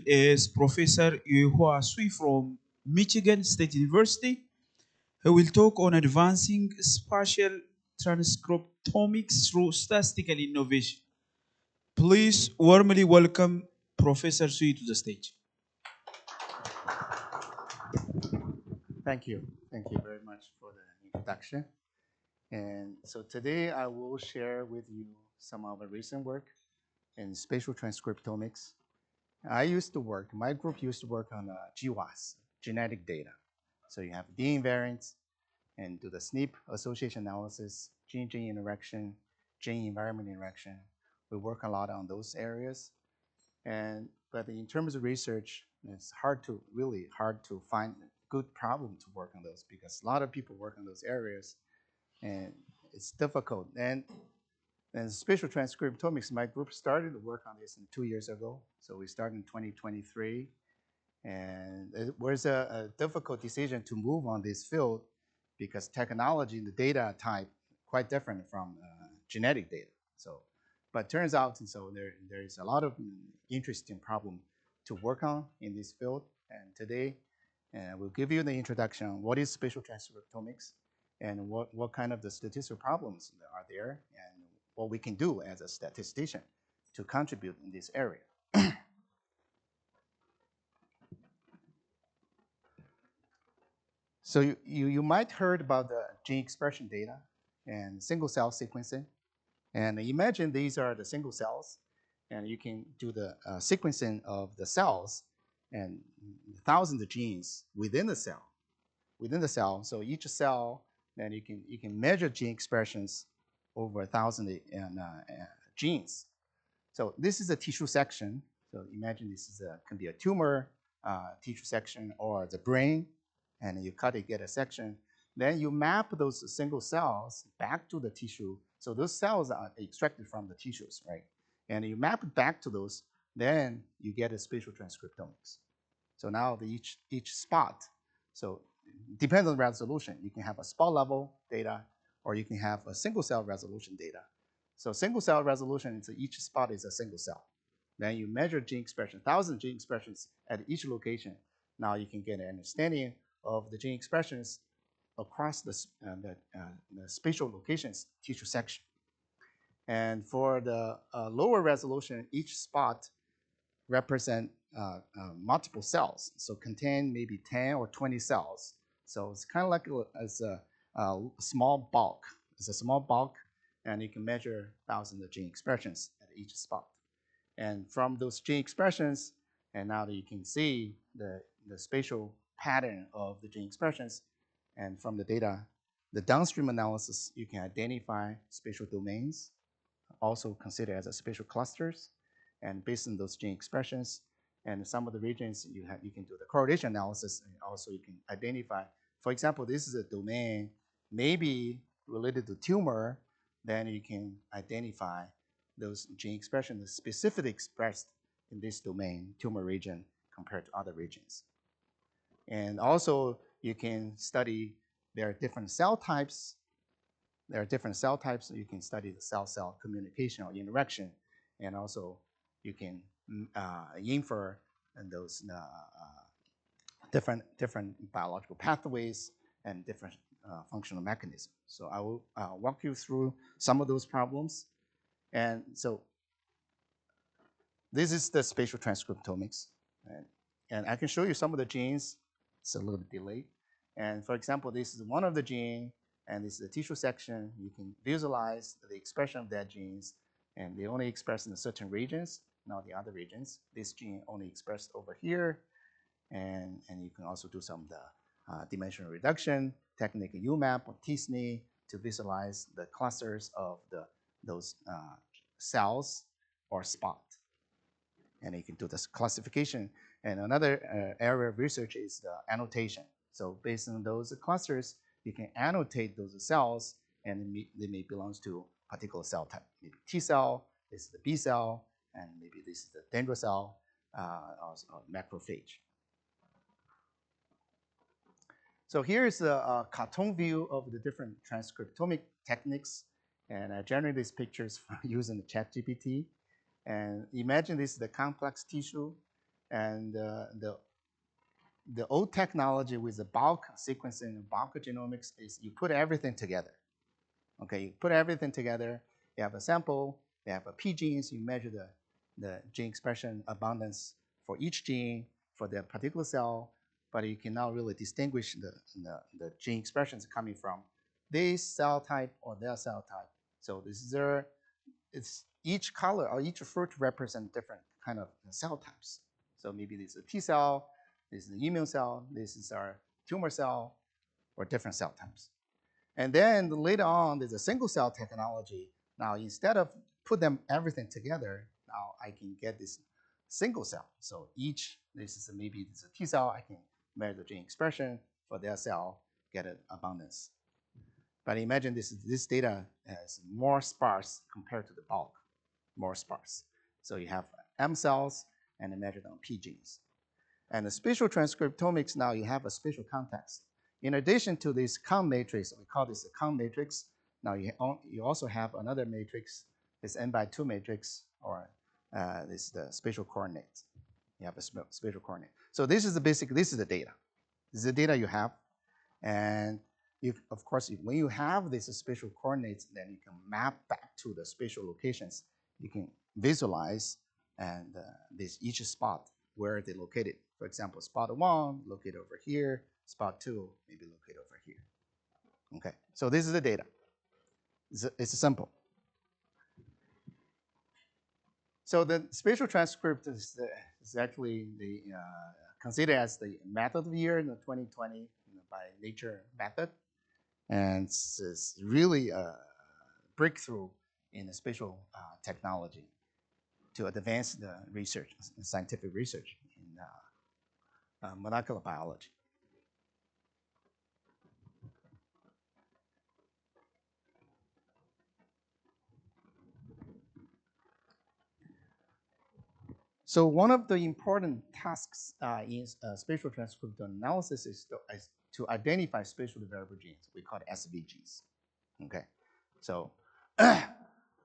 is Professor Yuehua from Michigan State University, who will talk on advancing spatial transcriptomics through statistical innovation. Please warmly welcome Professor Sui to the stage. Thank you. Thank you very much for the introduction. And so today I will share with you some of our recent work in spatial transcriptomics. My group used to work on GWAS, genetic data. So you have DNA variants and do the SNP association analysis, gene-gene interaction, gene-environment interaction. We work a lot on those areas. But in terms of research, it's really hard to find a good problem to work on those because a lot of people work on those areas and it's difficult. And spatial transcriptomics, my group started to work on this 2 years ago. So we started in 2023. And it was a difficult decision to move on this field because technology and the data type quite different from genetic data. But turns out, there is a lot of interesting problem to work on in this field. And today, we'll give you the introduction on what is spatial transcriptomics and what kind of the statistical problems are there and what we can do as a statistician to contribute in this area. So you might heard about the gene expression data and single cell sequencing. And imagine these are the single cells, and you can do the sequencing of the cells and thousands of genes within the cell. So each cell, then you can measure gene expressions over 1,000 genes. So this is a tissue section. So imagine this can be a tumor tissue section or the brain, and you cut it, get a section. Then you map those single cells back to the tissue. So those cells are extracted from the tissues, right? And you map it back to those, then you get a spatial transcriptomics. So now each spot, so depends on resolution. You can have a spot level data, or you can have a single cell resolution data. So single cell resolution is each spot is a single cell. Then you measure gene expression, 1,000 gene expressions at each location. Now you can get an understanding of the gene expressions across the spatial locations tissue section. And for the lower resolution, each spot represent multiple cells, so contain maybe 10 or 20 cells. So it's kind of like a small bulk. It's a small bulk, and you can measure thousands of gene expressions at each spot. And from those gene expressions, and now that you can see the spatial pattern of the gene expressions, and from the data, the downstream analysis, you can identify spatial domains, also considered as a spatial clusters. And based on those gene expressions and some of the regions, you can do the correlation analysis, and also you can identify, for example, this is a domain maybe related to tumor, then you can identify those gene expressions specifically expressed in this domain, tumor region, compared to other regions. And also, you can study, there are different cell types. You can study the cell-cell communication or interaction. And also, you can infer those different biological pathways and different functional mechanisms. So I will walk you through some of those problems. And so this is the spatial transcriptomics. And I can show you some of the genes. It's a little bit delayed. And for example, this is one of the genes, and this is the tissue section. You can visualize the expression of that genes, and they only express in certain regions, not the other regions. This gene only expressed over here, and you can also do some of the dimensional reduction technique, UMAP or t-SNE, to visualize the clusters of those cells or spot. And you can do this classification. And another area of research is the annotation. So based on those clusters, you can annotate those cells, and they may belong to a particular cell type. Maybe T cell, this is the B cell, and maybe this is the dendritic cell, or macrophage. So here's a cartoon view of the different transcriptomic techniques. And I generated these pictures using the ChatGPT. And imagine this is the complex tissue. And the old technology with the bulk sequencing and bulk genomics is you put everything together. Okay, you put everything together. You have a sample, you have a P genes, you measure the gene expression abundance for each gene for the particular cell, but you cannot really distinguish the gene expressions coming from this cell type or their cell type. So this is it's each color or each fruit represent different kind of cell types. So maybe this is a T cell, this is the immune cell, this is our tumor cell, or different cell types. And then later on, there's a single cell technology. Now, instead of put them everything together, now I can get this single cell. So each, this is maybe this is a T cell, I can measure the gene expression for their cell, get an abundance. But imagine this data is more sparse compared to the bulk, more sparse. So you have M cells and measured on P genes. And the spatial transcriptomics, now you have a spatial context. In addition to this count matrix, we call this a count matrix. Now you also have another matrix, this n by 2 matrix, or this is the spatial coordinates. You have a spatial coordinate. So this is the basic, this is the data. This is the data you have. And you, of course, when you have these spatial coordinates, then you can map back to the spatial locations. You can visualize and this each spot where they're located. For example, spot 1 located over here, spot 2 maybe located over here. Okay, so this is the data. It's simple. So the spatial transcript is actually considered as the method of the year in the 2020 by Nature method. And it's really a breakthrough in the spatial technology to advance the research, scientific research in molecular biology. So one of the important tasks in spatial transcriptome analysis is to identify spatially variable genes. We call it SVGs. Okay, so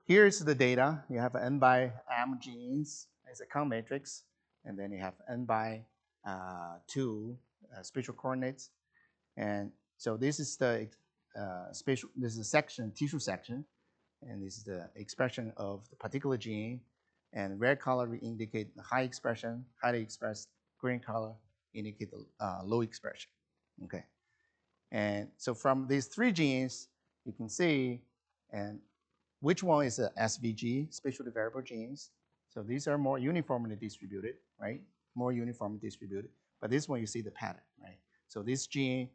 here's the data. You have n by m genes as a count matrix, and then you have n by 2 spatial coordinates. And so this is the spatial. This is a section, tissue section, and this is the expression of the particular gene. And red color indicate the high expression, highly expressed. Green color indicate the low expression. Okay. And so from these 3 genes, you can see and which one is a SVG, spatially variable genes. So these are more uniformly distributed, right? More uniformly distributed. But this one you see the pattern, right? So this gene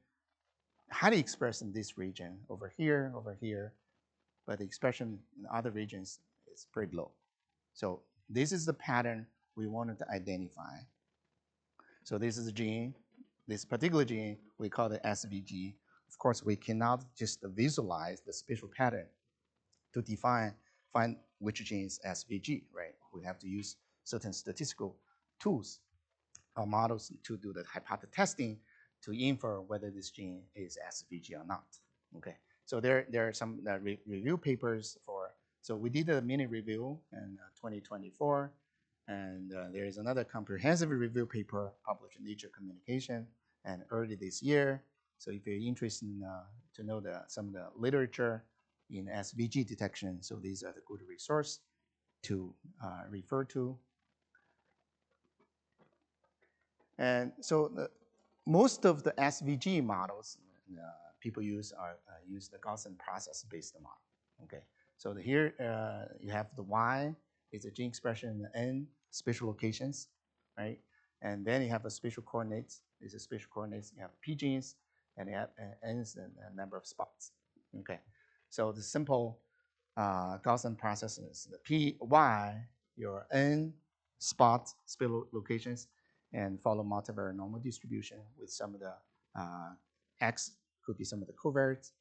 highly expressed in this region, over here, but the expression in other regions is pretty low. So this is the pattern we wanted to identify. So this is a gene, this particular gene, we call it SVG. Of course, we cannot just visualize the spatial pattern to find which gene is SVG, right? We have to use certain statistical tools or models to do the hypothesis testing to infer whether this gene is SVG or not. Okay, so there are some review papers for. So we did a mini review in 2024, and there is another comprehensive review paper published in Nature Communication and early this year. So if you're interested in, to know some of the literature in SVG detection, so these are the good resource to refer to. And so most of the SVG models people use use the Gaussian process-based model. Okay, so here you have the Y is a gene expression in N spatial locations, right? And then you have a spatial coordinates. These are spatial coordinates. You have P genes, and you have N is the number of spots. Okay, so the simple Gaussian process is the Py, your N spot spatial locations, and follow multivariate normal distribution with some of the X could be some of the covariates.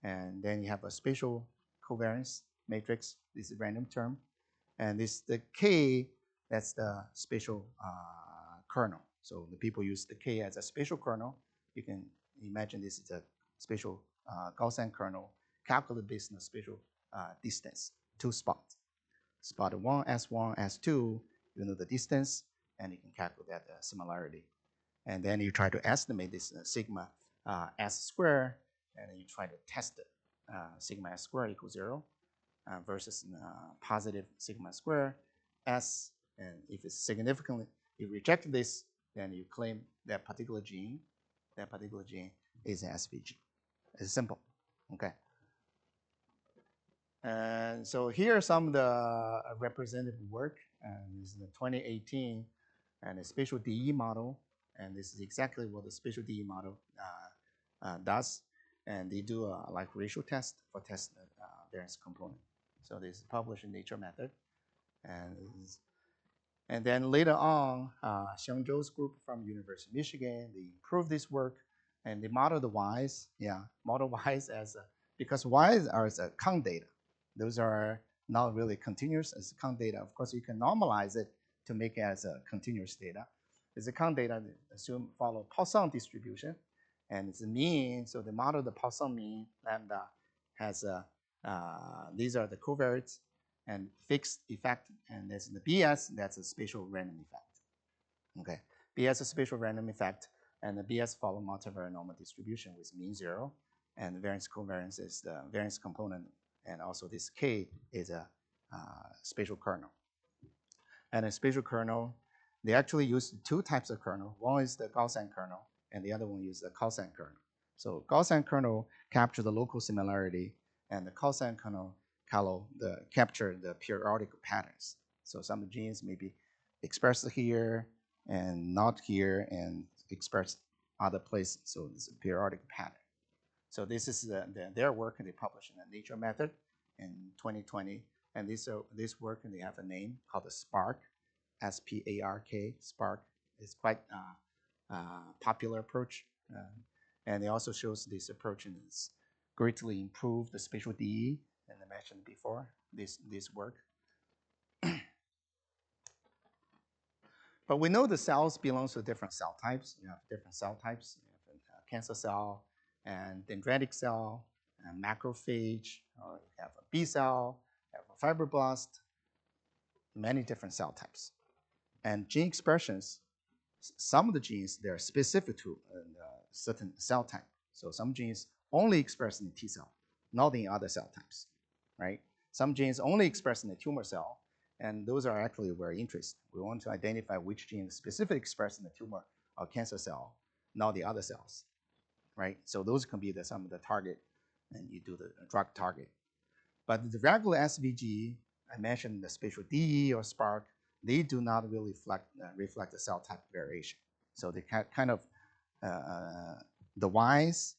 And then you have a spatial covariance matrix. This is a random term. And this the K, that's the spatial kernel. So the people use the K as a spatial kernel. You can imagine this is a spatial Gaussian kernel calculated based on the spatial distance, 2 spots. Spot 1, S1, S2, you know the distance, and you can calculate that similarity. And then you try to estimate this sigma s square, and then you try to test it. Sigma s square equals 0 versus positive sigma square s. And if it's significantly, you reject this, then you claim that particular gene is an SVG. It's simple. Okay. And so here are some of the representative work. And this is the 2018 and the spatial DE model. And this is exactly what the spatial DE model does. And they do a like ratio test for test variance component. So this is published in Nature Method. And then later on, Xiang Zhou's group from University of Michigan, they improved this work and they modeled the Ys, model Ys as because Ys are as a count data. Those are not really continuous as count data. Of course, you can normalize it to make it as a continuous data. As a count data, assume follow Poisson distribution, and it's a mean. So the model, the Poisson mean lambda has these are the covariates and fixed effect, and there's the BS, that's a spatial random effect. Okay, BS is spatial random effect, and the BS follow multivariate normal distribution with mean 0, and the variance covariance is the variance component, and also this K is a spatial kernel. And a spatial kernel, they actually use two types of kernel. One is the Gaussian kernel, and the other one is the Gaussian kernel. So Gaussian kernel capture the local similarity, and the Gaussian kernel capture the periodic patterns. So some genes may be expressed here and not here and expressed other places. So it's a periodic pattern. So this is their work, and they published in the Nature Method in 2020. And this work, and they have a name called the SPARK, S-P-A-R-K. SPARK is quite popular approach. And it also shows this approach is greatly improved the spatial DE, and I mentioned before, this work. But we know the cells belongs to different cell types. You have different cell types. You have a cancer cell, and dendritic cell, and macrophage, or you have a B cell, you have a fibroblast, many different cell types. And gene expressions, some of the genes, they're specific to certain cell type. So some genes only express in the T cell, not in other cell types, right? Some genes only express in the tumor cell, and those are actually very interesting. We want to identify which genes specifically express in the tumor or cancer cell, not the other cells, right? So those can be some of the target, and you do the drug target. But the regular SVG, I mentioned the spatial DE or SPARK, they do not really reflect the cell type variation. So they kind of, the Ys,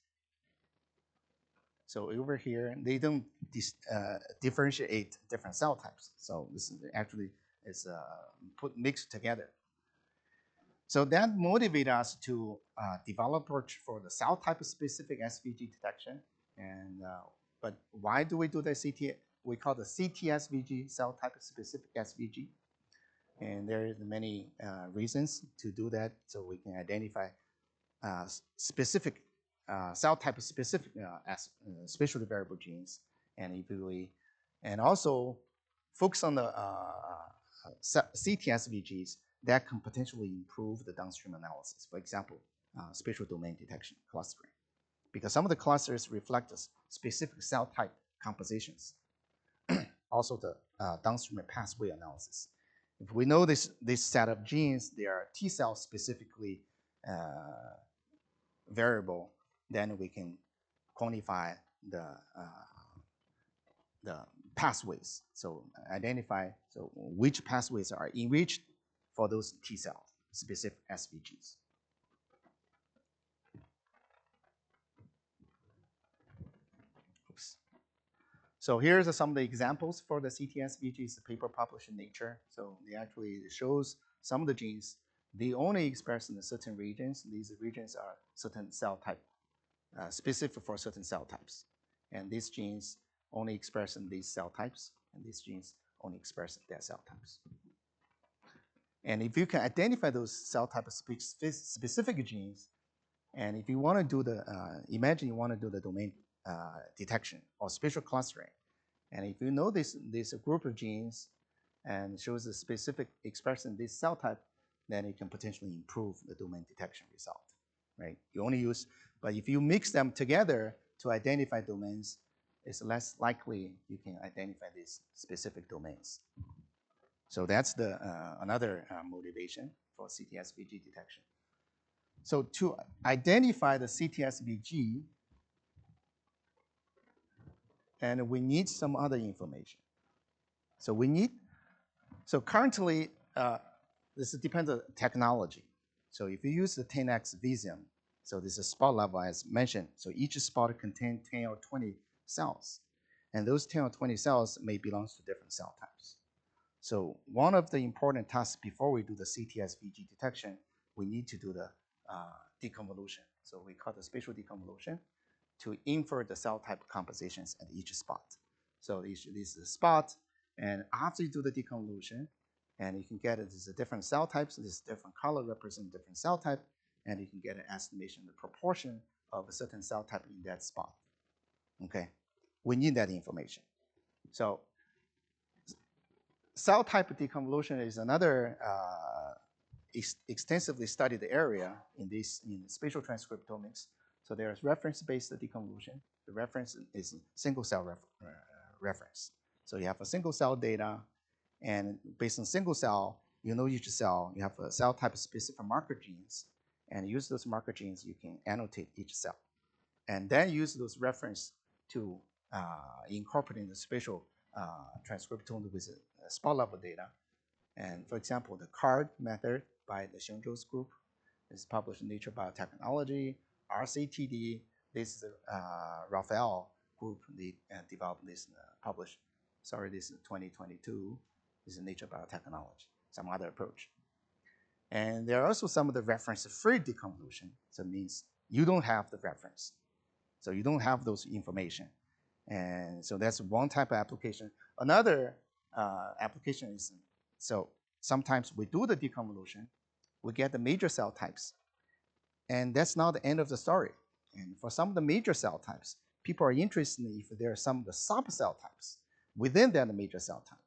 so over here, they don't differentiate different cell types. So this is actually is mixed together. So that motivated us to develop approach for the cell type specific SVG detection. And but why do we do the CT? We call the CTSVG, cell type specific SVG. And there is many reasons to do that, so we can identify specific cell type specific spatially variable genes, and also focus on the CTSVGs that can potentially improve the downstream analysis. For example, spatial domain detection clustering, because some of the clusters reflect specific cell type compositions. Also, the downstream pathway analysis. If we know this set of genes, they are T cell specifically variable, then we can quantify the pathways. So identify which pathways are enriched for those T cell specific SVGs. Oops. So here's some of the examples for the CTSVGs, the paper published in Nature. So it actually shows some of the genes, they only express in certain regions. These regions are certain cell type, specific for certain cell types. And these genes only express in these cell types, and these genes only express in their cell types. And if you can identify those cell type specific genes, and if you want to do the, imagine you want to do the domain detection or spatial clustering, and if you know this group of genes and shows a specific expression in this cell type, then it can potentially improve the domain detection result, right? You only use, but if you mix them together to identify domains, it's less likely you can identify these specific domains. So that's the another motivation for CTSVG detection. So to identify the CTSVG, and we need some other information. So currently, this depends on technology. So if you use the 10x Visium, so this is spot level as mentioned. So each spot contains 10 or 20 cells. And those 10 or 20 cells may belong to different cell types. So one of the important tasks before we do the CTSVG detection, we need to do the deconvolution. So we call the spatial deconvolution to infer the cell type compositions at each spot. So this is a spot, and after you do the deconvolution, and you can get it as a different cell types, this different color represent different cell type, and you can get an estimation of the proportion of a certain cell type in that spot. Okay, we need that information. So cell type deconvolution is another extensively studied area in spatial transcriptomics. So there's reference-based deconvolution. The reference is single cell reference. So you have a single cell data, and based on single cell, you know each cell, you have a cell type specific marker genes, and use those marker genes, you can annotate each cell. And then use those reference to incorporate in the spatial transcriptome with spot level data. And for example, the CARD method by the Xiongzhou's group is published in Nature Biotechnology. RCTD, this is Raphael group, they developed this, published, sorry, this is 2022. This is Nature Biotechnology, some other approach. And there are also some of the reference-free deconvolution. So it means you don't have the reference. So you don't have those information. And so that's one type of application. Another application is, so sometimes we do the deconvolution, we get the major cell types. And that's not the end of the story. And for some of the major cell types, people are interested in if there are some of the sub-cell types within that major cell type.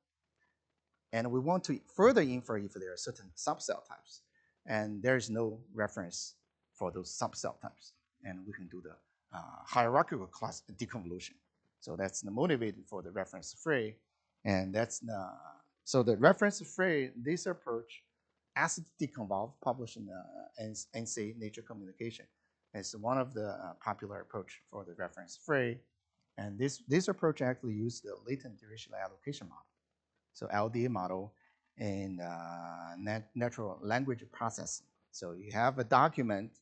And we want to further infer if there are certain sub-cell types. And there is no reference for those sub-cell types. And we can do the hierarchical class deconvolution. So that's the motivated for the reference-free. And that's so the reference-free, this approach, acid deconvolve, published in NC, Nature Communication, is one of the popular approach for the reference-free. And this approach actually used the latent dirational allocation model. So LDA model in natural language processing. So you have a document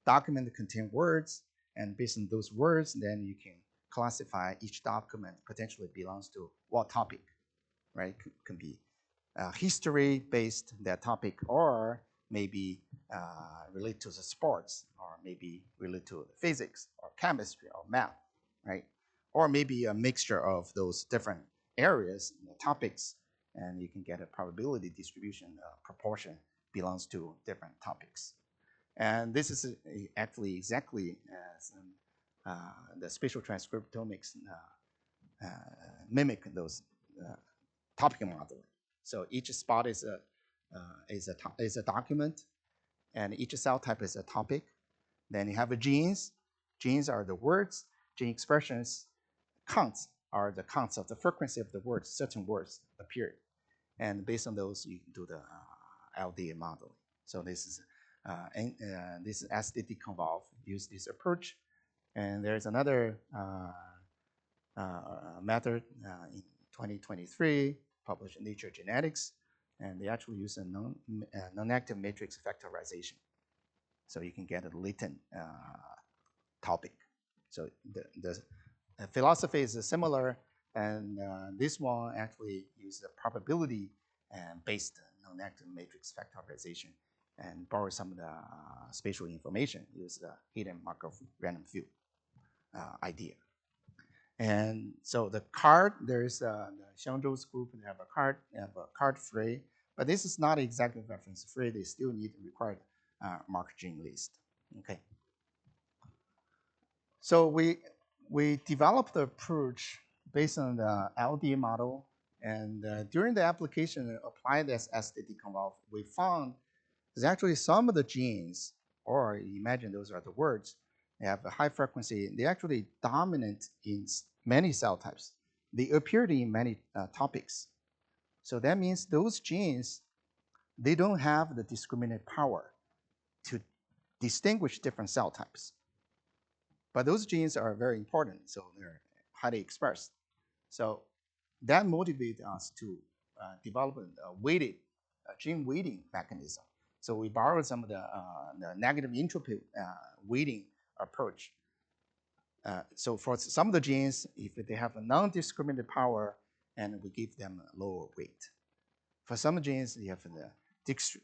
that contains words, and based on those words, then you can classify each document potentially belongs to what topic, right? Can be history-based, that topic, or maybe related to the sports, or maybe related to physics, or chemistry, or math, right? Or maybe a mixture of those different areas, topics, and you can get a probability distribution proportion belongs to different topics. And this is actually exactly as the spatial transcriptomics mimic those topic modeling. So each spot is a document, and each cell type is a topic. Then you have a genes. Genes are the words. Gene expressions, counts are the counts of the frequency of the words, certain words appeared. And based on those, you can do the LDA modeling. So this is acid deconvolve, use this approach. And there's another method in 2023, published in Nature Genetics, and they actually use a non-active matrix factorization. So you can get a latent topic. So the philosophy is similar, and this one actually uses a probability-based non-active matrix factorization and borrow some of the spatial information, use the hidden Markov random field idea. And so the card, there's the Xiongzhou's group, they have a card free, but this is not exactly reference free. They still need to require marker gene list. Okay. So we developed the approach based on the LDA model, and during the application applied as deconvolve, we found is actually some of the genes, or imagine those are the words, they have a high frequency. They're actually dominant in many cell types. They appear in many topics. So that means those genes, they don't have the discriminant power to distinguish different cell types. But those genes are very important, so they're highly expressed. So that motivates us to develop a weighted gene weighting mechanism. So we borrowed some of the negative entropy weighting approach. So for some of the genes, if they have a non-discriminant power, and we give them a lower weight. For some genes, you have the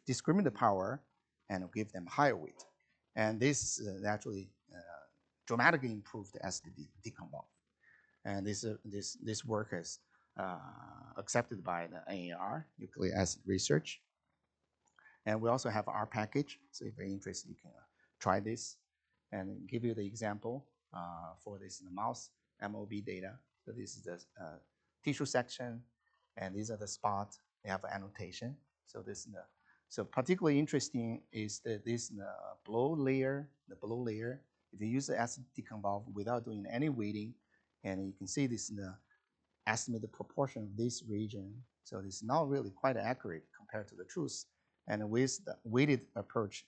discriminant power, and we give them higher weight. And this actually dramatically improved as they deconvolve. And this work is accepted by the NAR, Nucleic Acid Research. And we also have our package. So if you're interested, you can try this and give you the example for this in the mouse MOB data. So this is the tissue section, and these are the spots. They have an annotation. So this is the so particularly interesting is that this below layer, the below layer. If you use the acid deconvolve without doing any weighting, and you can see this in the estimated proportion of this region. So it's not really quite accurate compared to the truth. And with the weighted approach,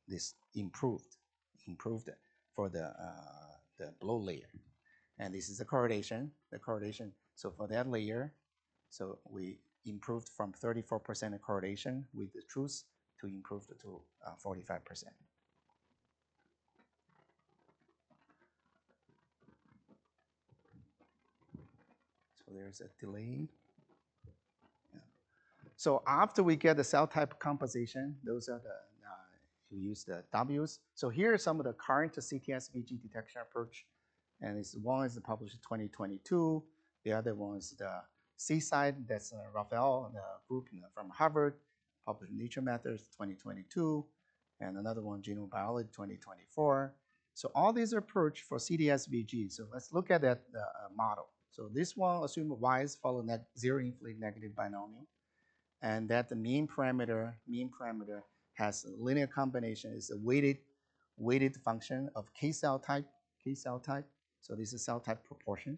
this improved for the below layer. And this is the correlation. So for that layer, so we improved from 34% correlation with the truth to improved to 45%. So there's a delay. Yeah. So after we get the cell type composition, those are the we use the W's. So here are some of the current CTSVG detection approach, and one is published in 2022. The other one is the Seaside. That's Raphael, the group from Harvard, published in Nature Methods 2022, and another one, Genome Biology 2024. So all these approach for CTSVG. So let's look at that model. So this one assume Y's follow zero inflated negative binomial, and that the mean parameter has a linear combination, is a weighted function of K cell type. So this is cell type proportion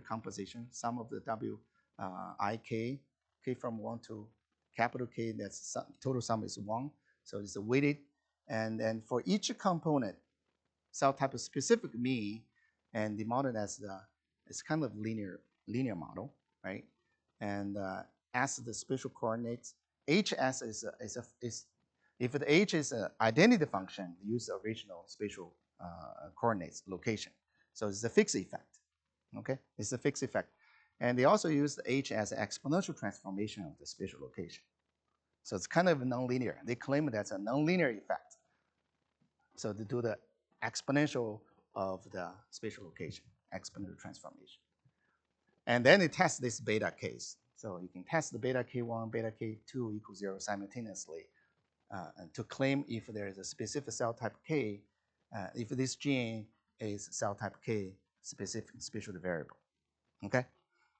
composition. Sum of the W K from 1 to capital K, that's total sum is 1. So it's a weighted, and then for each component, cell type specific mean, and the model as it's kind of linear model, right? And as the spatial coordinates, HS is if the H is an identity function, use the original spatial coordinates location. So it's a fixed effect. Okay, it's a fixed effect, and they also use the H as an exponential transformation of the spatial location. So it's kind of nonlinear. They claim that's a nonlinear effect. So they do the exponential of the spatial location, exponential transformation. And then they test this beta case. So you can test the beta K1, beta K2 equals 0 simultaneously to claim if there is a specific cell type K, if this gene is cell type K specific spatial variable. Okay?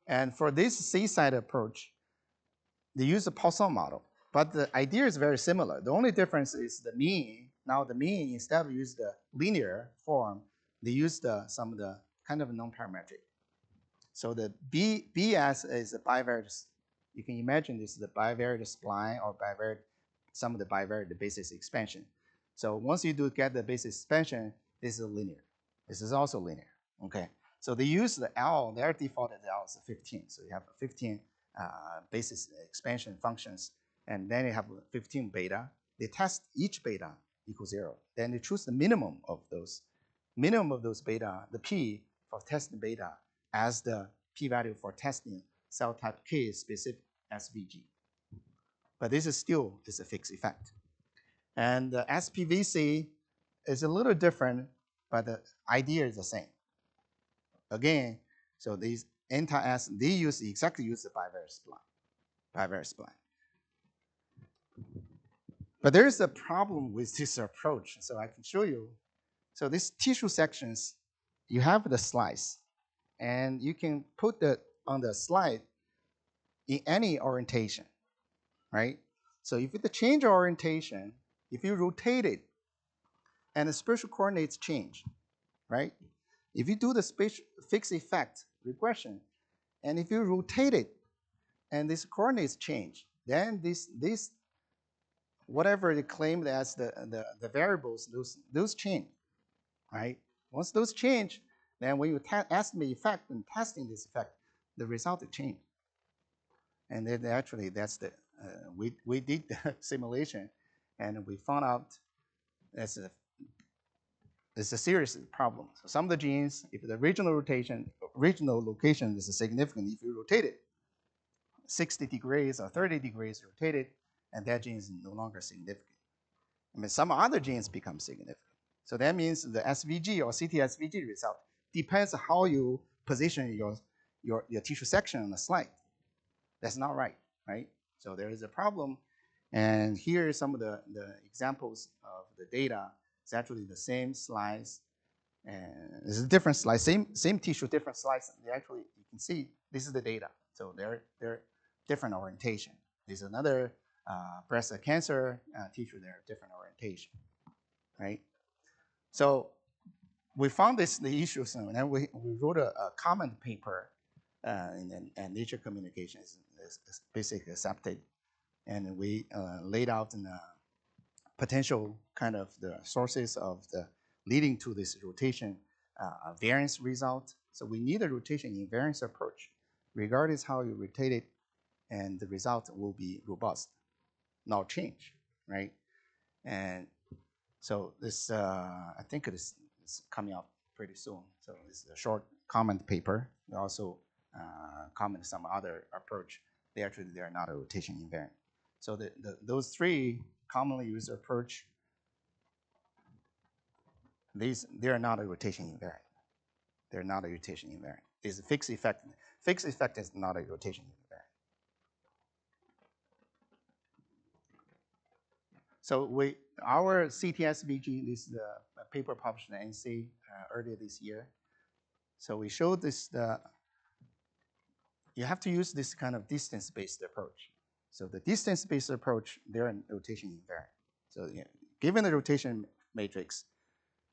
And for this Seaside approach, they use a Poisson model, but the idea is very similar. The only difference is the mean. Now the mean, instead of use the linear form, they use some of the kind of non-parametric. So the BS is a bivariate. You can imagine this is the bivariate spline or some of the bivariate basis expansion. So once you do get the basis expansion, this is linear. This is also linear. Okay. So they use the L. Their default L is 15. So you have 15 basis expansion functions, and then you have 15 beta. They test each beta equals 0. Then they choose the minimum of those beta, the P for testing beta, as the p-value for testing cell type K specific SVG. But this is still a fixed effect. And the SPVC is a little different, but the idea is the same. Again, so these anti-S, they exactly use the bivariate spline. But there is a problem with this approach, so I can show you. So these tissue sections, you have the slice, and you can put on the slide in any orientation, right? So if you change orientation, if you rotate it, and the spatial coordinates change, right? If you do the spatial fixed effect regression, and if you rotate it, and these coordinates change, then this whatever they claimed as the variables, those change, right? Once those change, then when you estimate effect and testing this effect, the result will change. And then actually, that's the we did the simulation, and we found out that's it's a serious problem. So some of the genes, if the regional location is significant, if you rotate it 60 degrees or 30 degrees rotated, and that gene is no longer significant. I mean, some other genes become significant. So that means the SVG or CT-SVG result depends on how you position your tissue section on the slide. That's not right, right? So there is a problem. And here are some of the examples of the data. It's actually the same slice, and it's a different slice, same tissue, different slice. They actually, you can see this is the data. So they're different orientation. There's another breast cancer tissue there, different orientation, right? So we found the issues, and then we wrote a comment paper in Nature Communications, is basically accepted, and we laid out in potential kind of the sources of the leading to this rotation variance result. So we need a rotation invariance approach, regardless how you rotate it, and the result will be robust, not change, right? And so this, I think it is coming out pretty soon. So this is a short comment paper. We also comment some other approach. They are not a rotation invariant. So those three commonly used approach, they are not a rotation invariant. They're not a rotation invariant. It's a fixed effect. Fixed effect is not a rotation invariant. So our CTSVG, this is the paper published in NC earlier this year. So we showed this, you have to use this kind of distance-based approach. So the distance-based approach, they're a rotation invariant. So given the rotation matrix,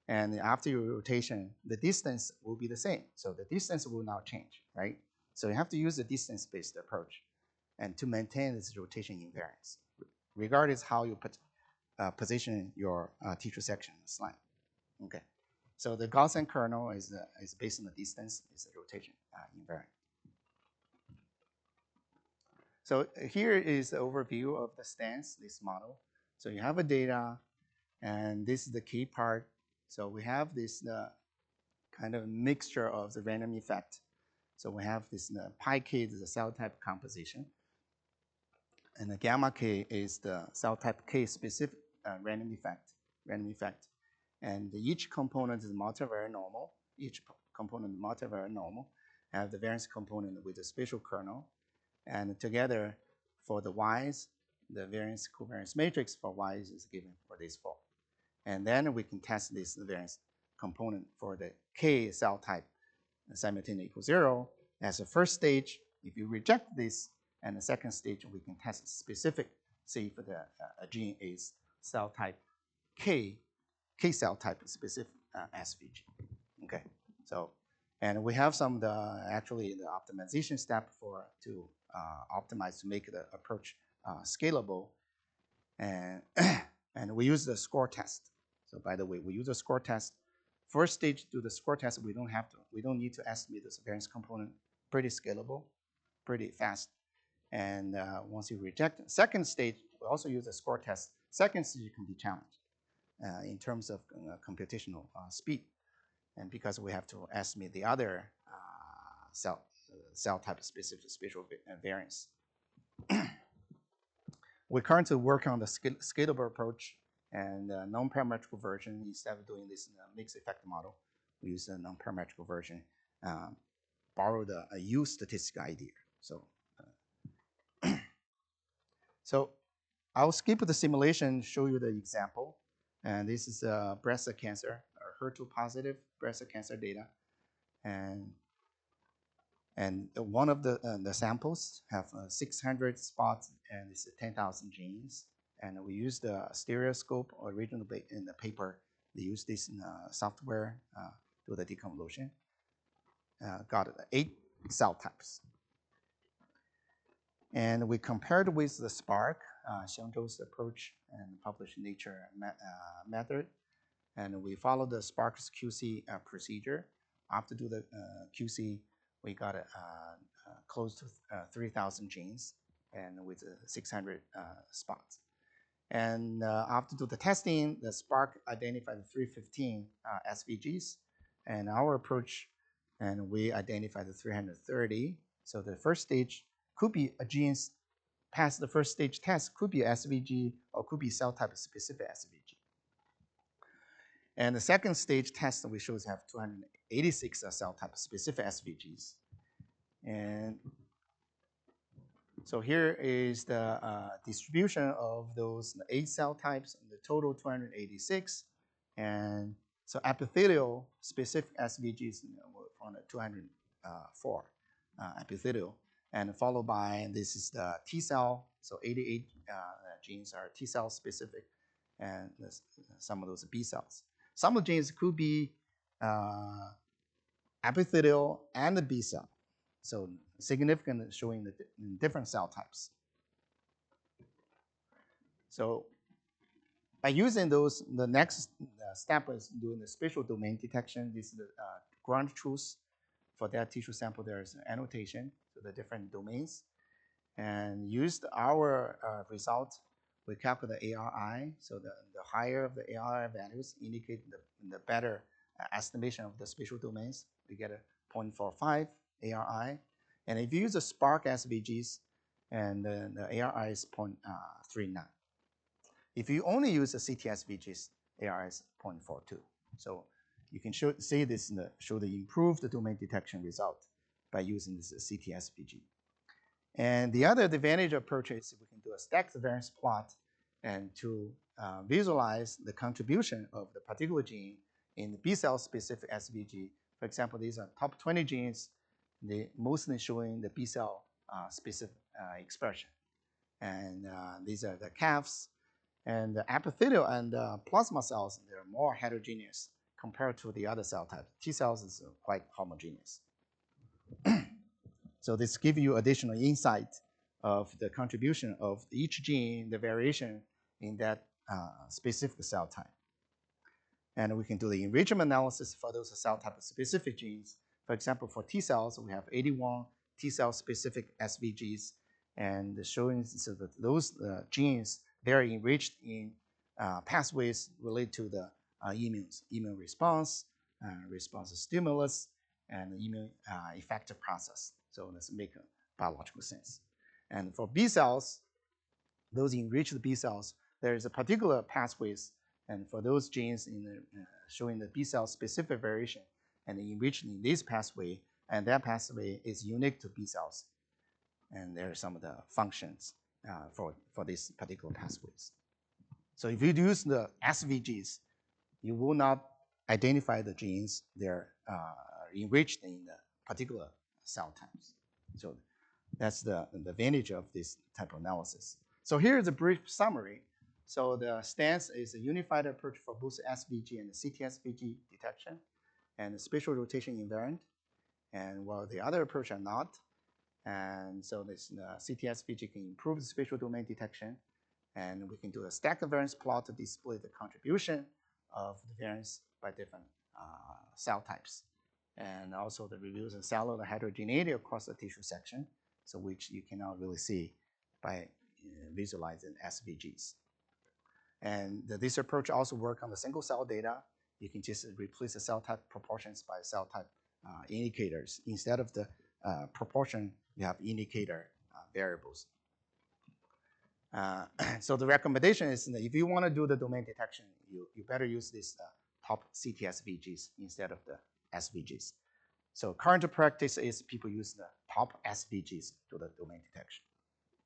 and after your rotation, the distance will be the same. So the distance will not change, right? So you have to use the distance-based approach and to maintain this rotation invariance, regardless how you position your tissue section in the slide. Okay. So the Gaussian kernel is based on the distance, is a rotation invariant. So here is the overview of the stance, this model. So you have a data, and this is the key part. So we have this kind of mixture of the random effect. So we have this pi k is the cell type composition, and the gamma k is the cell type k specific random effect. And each component is multivariate normal. Each component is multivariate normal. Have the variance component with the spatial kernel, and together for the y's, the variance covariance matrix for y's is given for these four. And then we can test this variance component for the k cell type simultaneously equals 0 as a first stage. If you reject this, and the second stage we can test specific, say if the gene is cell type k cell type specific SVG. Okay, so and we have some actually the optimization step to optimize to make the approach scalable, and and we use the score test. So by the way, we use a score test. First stage, do the score test. We don't need to estimate this variance component. Pretty scalable, pretty fast. And once you reject, second stage, we also use a score test. Second stage can be challenged in terms of computational speed, and because we have to estimate the other cell type specific spatial variance. We currently work on the scalable approach and non-parametric version. Instead of doing this mixed effect model, we use a non-parametric version, borrow the U statistic idea. So I'll skip the simulation, show you the example. And this is breast cancer, or HER2 positive breast cancer data. And And one of the samples have 600 spots and it's 10,000 genes. And we use the stereoscope originally in the paper. They use this in software do the deconvolution. Got 8 cell types. And we compared with the Spark, Xiangzhou's approach and published Nature method. And we followed the Spark's QC procedure. After do the QC, we got close to 3,000 genes and with 600 spots. And after do the testing, the Spark identified 315 SVGs, and our approach, and we identified the 330. So the first stage could be a genes past the first stage test, could be SVG or could be cell type specific SVG. And the second stage test we shows have 286 cell type specific SVGs. And so here is the distribution of those 8 cell types, the total 286. And so epithelial specific SVGs from 204 epithelial. And followed by, this is the T cell, so 88 genes are T cell specific, and some of those B cells. Some of the genes could be epithelial and the B cell. So significant showing the different cell types. So by using those, the next step is doing the spatial domain detection. This is the ground truth. For that tissue sample, there is an annotation to the different domains. And used our result, we calculate the ARI. So the higher of the ARI values indicate the better estimation of the spatial domains. We get a 0.45 ARI. And if you use the Spark SVGs, and the ARI is 0.39. If you only use the CT SVGs, ARI is 0.42. So you can see this show the improved domain detection result by using this CT SVG. And the other advantage approach is we can do a stacked variance plot and to visualize the contribution of the particular gene in the B cell specific SVG. For example, these are top 20 genes, they mostly showing the B cell specific expression. And these are the CAFs. And the epithelial and plasma cells, they're more heterogeneous compared to the other cell types. T cells is quite homogeneous. So this gives you additional insight of the contribution of each gene, the variation in that specific cell type. And we can do the enrichment analysis for those cell type specific genes. For example, for T cells, we have 81 T cell specific SVGs, and showing so that those genes, they're enriched in pathways related to the immune response, response to stimulus, and immune effector process. So let's make a biological sense. And for B cells, those enriched B cells, there is a particular pathways, and for those genes in the, showing the B cell specific variation and enriched in this pathway, and that pathway is unique to B cells. And there are some of the functions for these particular pathways. So if you use the SVGs, you will not identify the genes they're enriched in the particular cell types. So that's the advantage of this type of analysis. So here is a brief summary. So the stance is a unified approach for both SVG and the CT-SVG detection, and the spatial rotation invariant. And while the other approach are not, and so this CT-SVG can improve the spatial domain detection, and we can do a stacked variance plot to display the contribution of the variance by different cell types, and also the reviews of cellular heterogeneity across the tissue section, so which you cannot really see by visualizing SVGs. And this approach also works on the single cell data. You can just replace the cell type proportions by cell type indicators. Instead of the proportion, you have indicator variables. So the recommendation is that if you want to do the domain detection, you better use this top CT-SVGs instead of the SVGs. So current practice is people use the top SVGs to the domain detection.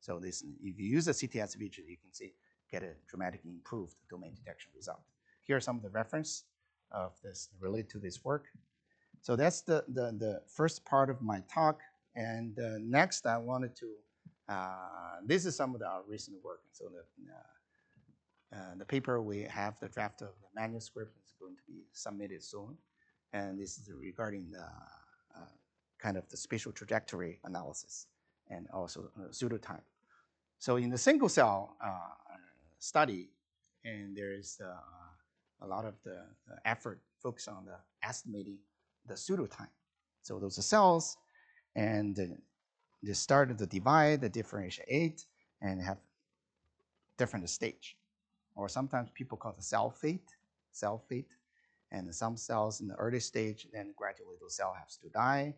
So this, if you use the CT-SVG, you can see get a dramatically improved domain detection result. Here are some of the reference of this related to this work. So that's the first part of my talk. And next, I wanted to, this is some of our recent work. So the paper, we have the draft of the manuscript is going to be submitted soon. And this is regarding the kind of the spatial trajectory analysis and also pseudotime. So in the single cell study, and there is a lot of the effort focused on the estimating the pseudotime. So those are cells, and they started to divide, the differentiate, and have different stage. Or sometimes people call it cell fate. And some cells in the early stage, then gradually those cells have to die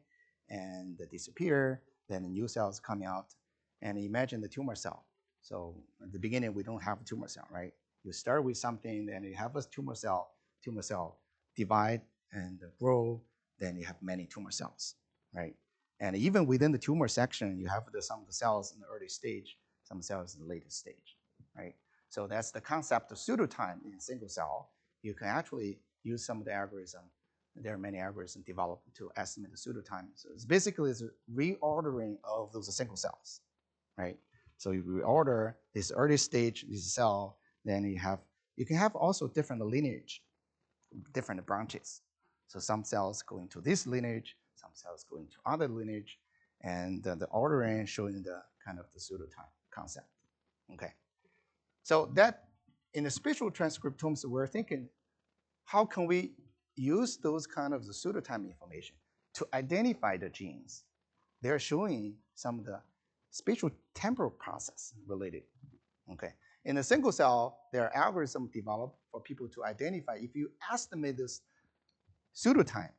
and disappear. Then the new cells come out. And imagine the tumor cell. So at the beginning, we don't have a tumor cell, right? You start with something, then you have a tumor cell divide and grow, then you have many tumor cells, right? And even within the tumor section, you have some of the cells in the early stage, some cells in the later stage, right? So that's the concept of pseudotime in single cell. You can actually use some of the algorithm. There are many algorithms developed to estimate the pseudotime. So it's basically a reordering of those single cells, right? So you reorder this early stage, this cell, then you can have also different lineage, different branches. So some cells go into this lineage, some cells go into other lineage, and the ordering showing the kind of the pseudotime concept. Okay. So that in the spatial transcriptomes, we're thinking, how can we use those kind of the pseudotime information to identify the genes? They're showing some of the spatial temporal process related. Okay. In a single cell, there are algorithms developed for people to identify. If you estimate this pseudotime,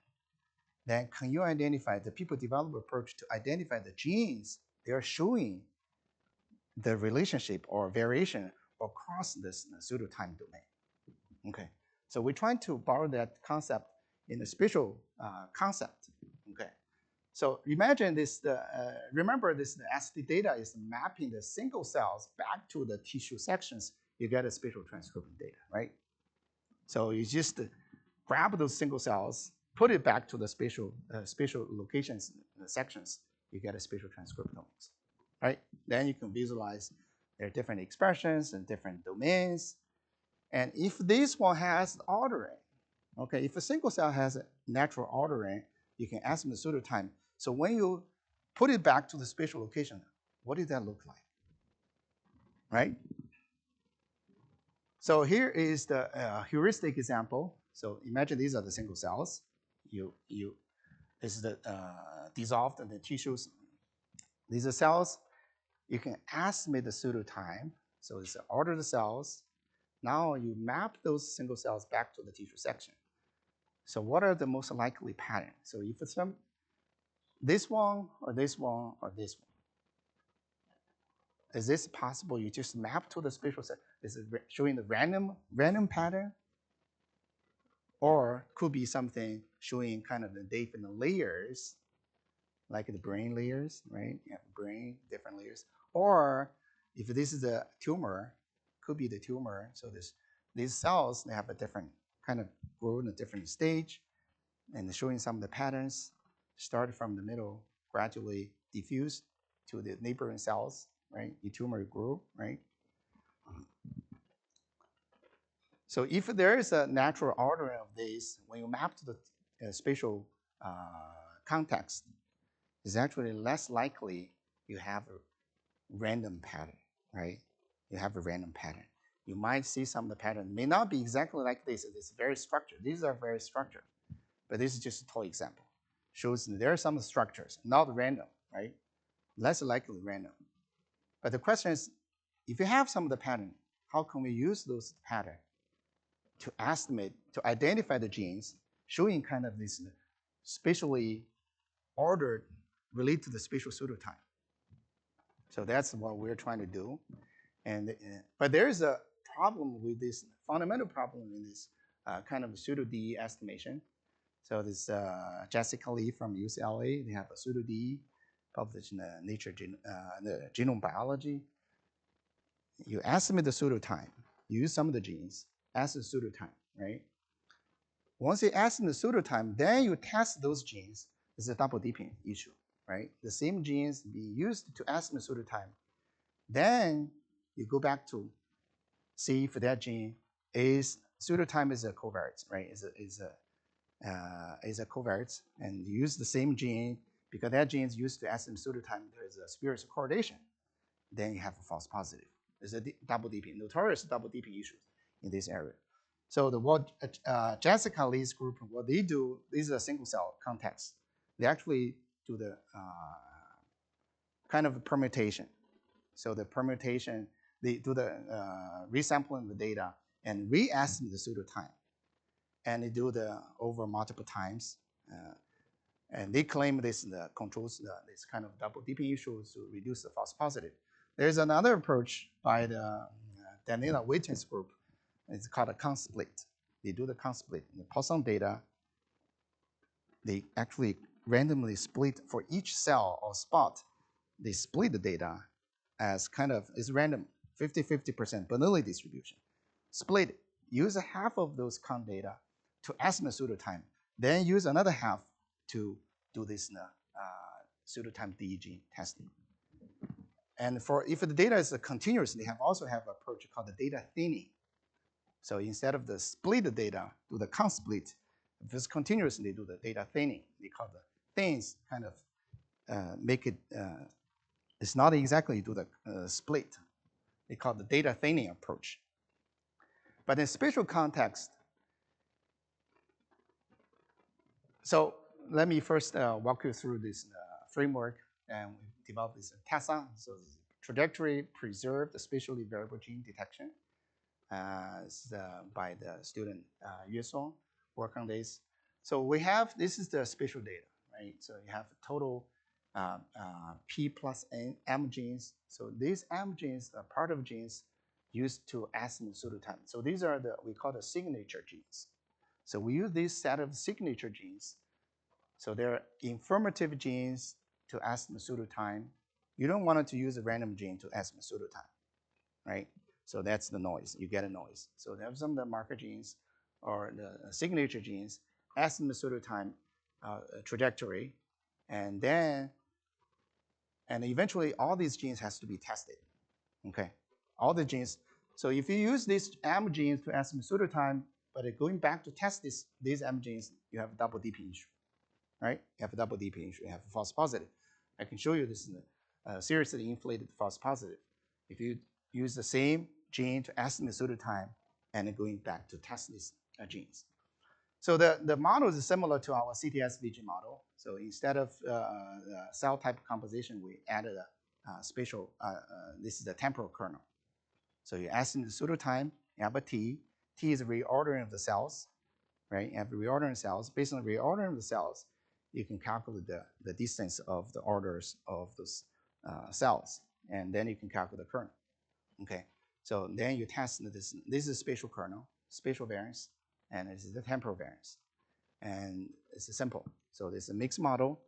then can you identify the people develop approach to identify the genes they're showing the relationship or variation across this pseudotime domain? Okay. So we're trying to borrow that concept in the spatial concept. Okay. So imagine this, remember this, the SD data is mapping the single cells back to the tissue sections. You get a spatial transcription data, right? So you just grab those single cells, put it back to the spatial locations, sections, you get a spatial transcriptomics, right? Then you can visualize their different expressions and different domains. And if this one has ordering, okay, if a single cell has a natural ordering, you can estimate the pseudotime. So when you put it back to the spatial location, what did that look like, right? So here is the heuristic example. So imagine these are the single cells. This is the dissolved in the tissues. These are cells. You can estimate the pseudotime. So it's order the cells. Now you map those single cells back to the tissue section. So what are the most likely patterns? So if it's from this one or this one or this one, is this possible? You just map to the spatial set. Is it showing the random pattern? Or could be something showing kind of the different layers, like the brain layers, right? You have brain, different layers. Or if this is a tumor, could be the tumor. So these cells, they have a different kind of grow in a different stage, and showing some of the patterns, start from the middle, gradually diffuse to the neighboring cells, right? The tumor grew, right? So if there is a natural ordering of this, when you map to the spatial context, it's actually less likely you have a random pattern, right? You have a random pattern. You might see some of the pattern may not be exactly like this. It's very structured. These are very structured, but this is just a toy example. Shows there are some structures, not random, right? Less likely random. But the question is, if you have some of the pattern, how can we use those patterns to estimate, to identify the genes, showing kind of this spatially ordered related to the spatial pseudotime? So that's what we're trying to do. And but there is a problem with this, fundamental problem in this kind of pseudo DE estimation. So this Jessica Lee from UCLA, they have a pseudo DE published in Nature the Genome Biology. You estimate the pseudotime, you use some of the genes, estimate the pseudotime, right? Once you estimate the pseudotime, then you test those genes. It's a double dipping issue. right? The same genes be used to estimate pseudotime. Then you go back to see if that gene is pseudotime is a covariate, right? Is a covariate, and you use the same gene because that gene is used to estimate pseudotime. There is a spurious correlation. Then you have a false positive. There's a double dipping, notorious double dipping issues in this area. So what Jessica Lee's group, what they do, this is a single cell context. They actually do the kind of permutation. So the permutation, they do the resampling of the data and re-estimate the pseudotime. And they do the over multiple times. And they claim this controls this kind of double dipping issues to reduce the false positive. There's another approach by the Daniela Witten's group. It's called a count split. They do the count split. They pull some data. They actually randomly split for each cell or spot. They split the data as kind of, it's random, 50-50% Bernoulli distribution. Split, use half of those count data to estimate pseudotime, then use another half to do this pseudotime DEG testing. And for if the data is continuous, they also have an approach called the data thinning. So instead of the split the data, do the count split. If it's continuous, they do the data thinning. They call the things kind of make it, it's not exactly do the split. They call the data thinning approach. But in spatial context, so let me first walk you through this framework, and we developed this TASA, so trajectory preserved spatially variable gene detection by the student Yuehua work on this. So we have, this is the spatial data, right? So you have total P plus N M genes. So these M genes are part of genes used to estimate pseudotime. So these are the, we call the signature genes. So we use this set of signature genes. So they're informative genes to estimate pseudotime. You don't want to use a random gene to estimate pseudotime, right? So that's the noise. You get a noise. So there are some of the marker genes or the signature genes estimate pseudotime trajectory, and then eventually all these genes has to be tested. Okay, all the genes. So if you use these M genes to estimate pseudotime, but going back to test these M genes, you have a double dipping issue, right? You have a double dipping issue. You have a false positive. I can show you this in a seriously inflated false positive. If you use the same gene to estimate pseudotime and then going back to test these genes. So the model is similar to our CTS-VG model. So instead of cell type composition, we added a spatial, this is the temporal kernel. So you estimate the pseudotime, you have a T. T is reordering of the cells, right? You have reordering cells. Based on the reordering of the cells, you can calculate the distance of the orders of those cells. And then you can calculate the kernel, okay? So then you test this. This is spatial kernel, spatial variance, and this is the temporal variance. And it's simple. So there's a mixed model,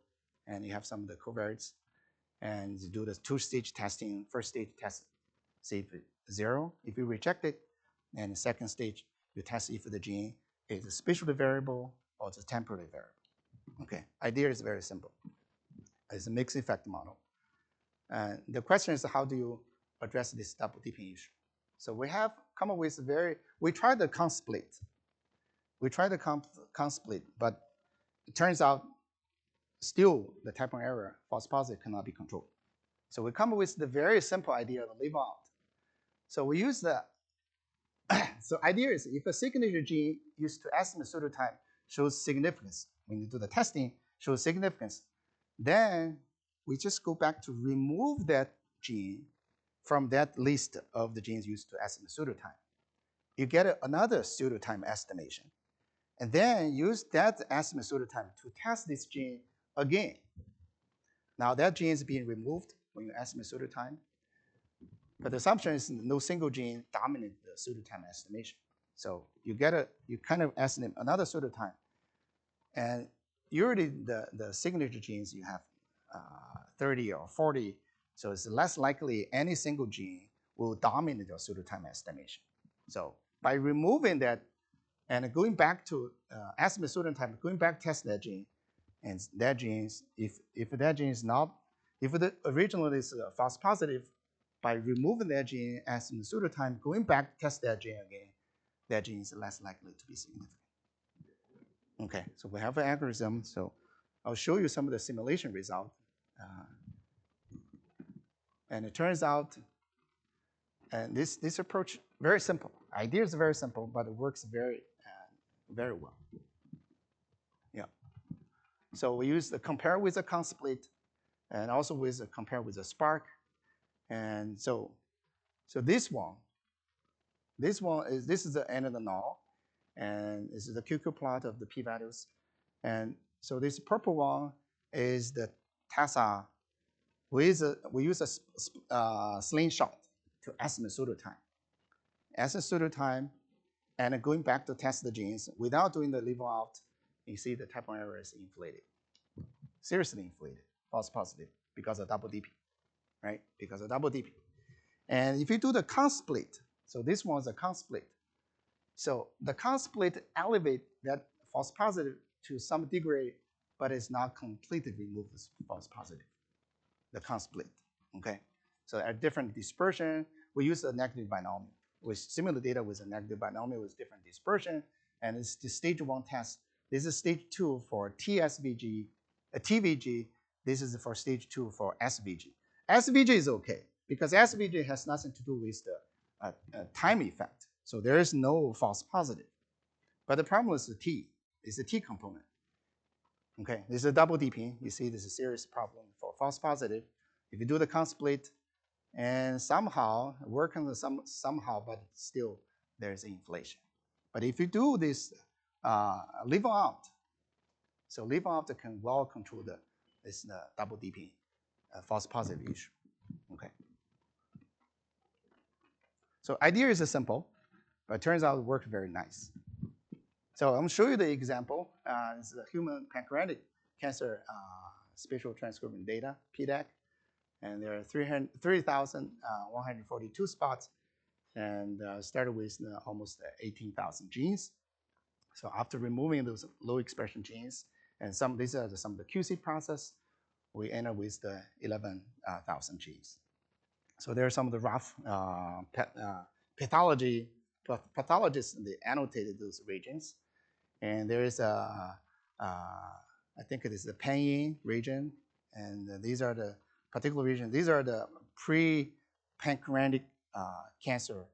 and you have some of the covariates, and you do the two-stage testing. First stage test, see if it's 0, if you reject it, and the second stage, you test if the gene is a spatially variable or it's a temporally variable. Okay, idea is very simple. It's a mixed effect model. The question is, how do you address this double dipping issue? So we have come up with we tried the count split. We tried the count split, but it turns out still the type 1 error, false positive, cannot be controlled. So we come up with the very simple idea of leave out. So we use the, so idea is if a signature gene used to estimate pseudotime shows significance, when you do the testing, shows significance, then we just go back to remove that gene from that list of the genes used to estimate pseudotime. You get another pseudotime estimation, and then use that estimate pseudotime to test this gene again. Now that gene is being removed when you estimate pseudotime, but the assumption is no single gene dominates the pseudotime estimation. So you kind of estimate another pseudotime, and usually the signature genes you have 30 or 40, so it's less likely any single gene will dominate your pseudotime estimation. So by removing that and going back to estimate pseudotime, going back test that gene, And that gene, if that gene is not, if the original is false positive, by removing that gene as in the pseudotime, going back to test that gene again, that gene is less likely to be significant. Okay, so we have an algorithm. So I'll show you some of the simulation results. And it turns out, and this approach, very simple. Idea is very simple, but it works very well. Yeah. So we use the compare with a consplit, and also with a compare with a spark. And so this is the end of the null, and this is the QQ plot of the p-values. And so this purple one is the TASA. We use a slingshot to estimate pseudotime. Estimate pseudotime, and going back to test the genes without doing the level out, you see the type 1 error is inflated, seriously inflated, false positive, because of double DP, right? Because of double DP. And if you do the consplit, so this one's a consplit. So the consplit elevate that false positive to some degree, but it's not completely remove this false positive, the consplit, okay? So at different dispersion, we use a negative binomial. We simulate data with a negative binomial with different dispersion, and it's the stage 1 test. This is stage 2 for TSVG, TVG. This is for stage 2 for SVG. SVG is okay, because SVG has nothing to do with the time effect. So there is no false positive. But the problem is the T, is the T component. Okay, this is a double DP. You see this is a serious problem for false positive. If you do the consplit, and somehow work on the somehow, but still there's inflation. But if you do this level out, so level out can well control this double DP false positive issue. Okay. So idea is simple, but it turns out it worked very nice. So I'm going to show you the example. This is a human pancreatic cancer spatial transcriptome data, PDAC. And there are 3,142 spots, and started with almost 18,000 genes. So after removing those low expression genes, and these are some of the QC process, we end up with the 11,000 genes. So there are some of the rough pathologists, they annotated those regions. And there is I think it is the Panyin region, and these are the particular regions. These are the pre-pancreatic cancer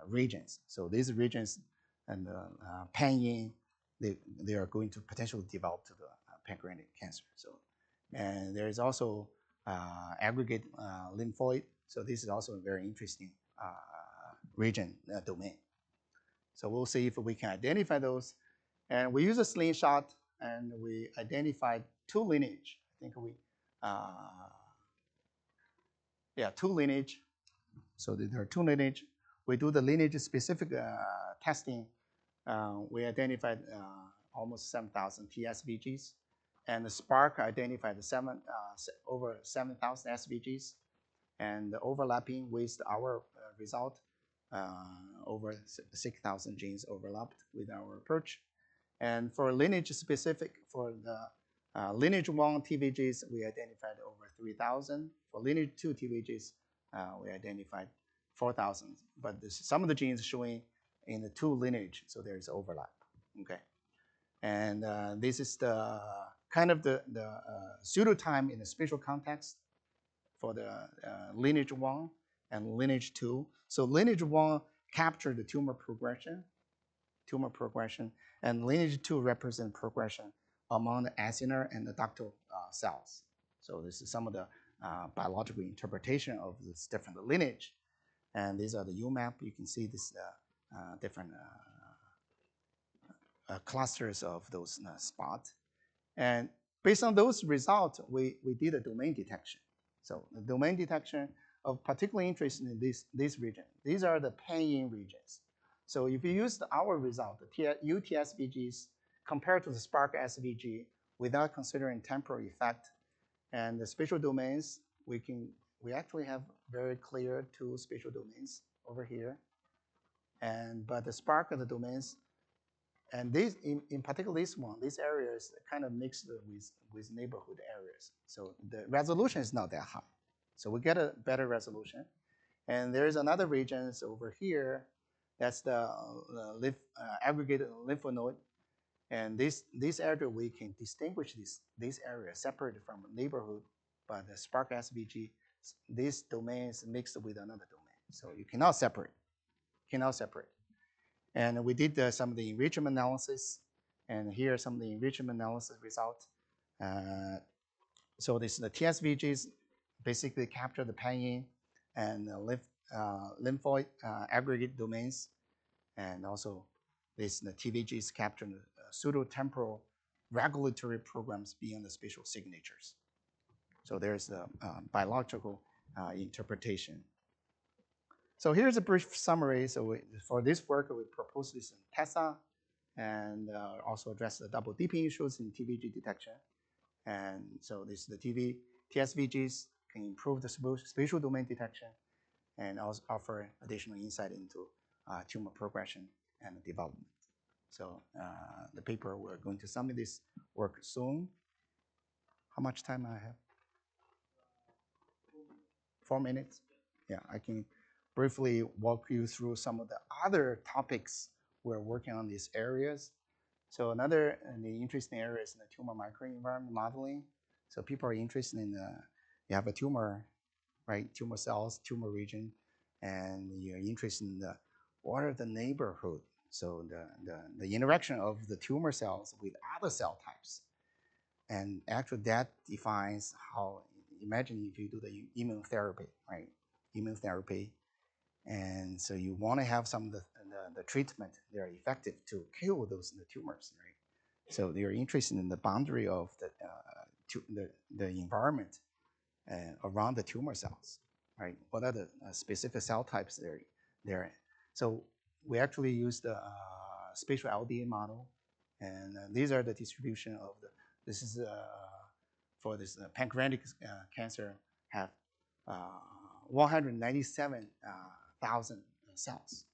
regions. So these regions and Panyin, they are going to potentially develop to the pancreatic cancer. So, and there is also aggregate lymphoid. So this is also a very interesting region domain. So we'll see if we can identify those. And we use a slingshot, and we identified 2 lineage. I think we, two lineage. So there are 2 lineage. We do the lineage specific testing. We identified almost 7,000 TSVGs, and the Spark identified over 7,000 SVGs, and overlapping with our result, over 6,000 genes overlapped with our approach. And for lineage specific, for the lineage 1 TVGs, we identified over 3,000. For lineage 2 TVGs, we identified 4,000. But some of the genes showing in the 2 lineage, so there is overlap. Okay, and this is the kind of the pseudotime in the spatial context for the lineage 1 and lineage 2. So lineage 1 captured the tumor progression, and lineage 2 represent progression among the acinar and the ductal cells. So this is some of the biological interpretation of this different lineage. And these are the UMAP. You can see this different clusters of those spots. And based on those results, we did a domain detection. So the domain detection of particular interest in this region. These are the Panyin regions. So if you use our result, the UTSVGs compared to the Spark SVG without considering temporal effect and the spatial domains, we actually have very clear 2 spatial domains over here. But the Spark of the domains And this, in particular, this one, these areas kind of mixed with neighborhood areas. So the resolution is not that high. So we get a better resolution. And there's another regions over here. That's the aggregated lymph node. And this area, we can distinguish this area separate from neighborhood by the Spark SVG. This domain is mixed with another domain. So you cannot separate. Cannot separate. And we did some of the enrichment analysis. And here are some of the enrichment analysis results. So this the TSVGs basically capture the pain and lymphoid aggregate domains, and also the TVGs capture the pseudotemporal regulatory programs beyond the spatial signatures. So there's the biological interpretation. So here's a brief summary. So for this work, we proposed this in TESA, and also address the double dipping issues in TVG detection. And so this the TSVGs can improve the spatial domain detection and also offer additional insight into tumor progression and development. So the paper, we're going to submit this work soon. How much time I have? 4 minutes? Yeah, I can briefly walk you through some of the other topics we're working on these areas. So another the interesting area is the tumor microenvironment modeling. So people are interested in you have a tumor, right? Tumor cells, tumor region, and you're interested in what are the neighborhood. So the interaction of the tumor cells with other cell types. And actually that defines how, imagine if you do the immunotherapy, right? Immunotherapy. And so you want to have some of the treatment, they're effective to kill those tumors, right? So they're interested in the boundary of the environment around the tumor cells, right? What are the specific cell types there? So we actually use the spatial LDA model, and these are the distribution of this is for this pancreatic cancer have 197,000 cells.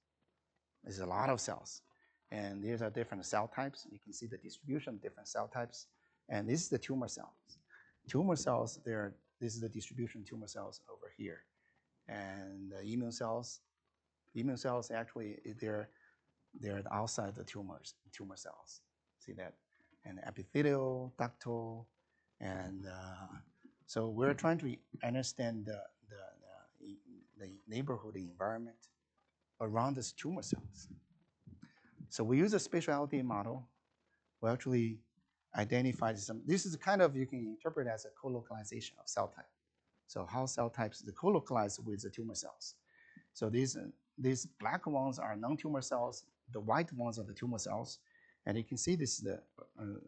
There's a lot of cells. And these are different cell types. You can see the distribution of different cell types. And this is the tumor cells. Tumor cells, this is the distribution of tumor cells over here. And the immune cells actually, they're outside the tumor cells. See that? And epithelial, ductal, and so we're trying to understand the neighborhood environment around these tumor cells. So we use a spatial LDA model. We actually identified some. This is kind of, you can interpret as a co-localization of cell type. So how cell types are co-localized with the tumor cells. So these black ones are non-tumor cells. The white ones are the tumor cells. And you can see this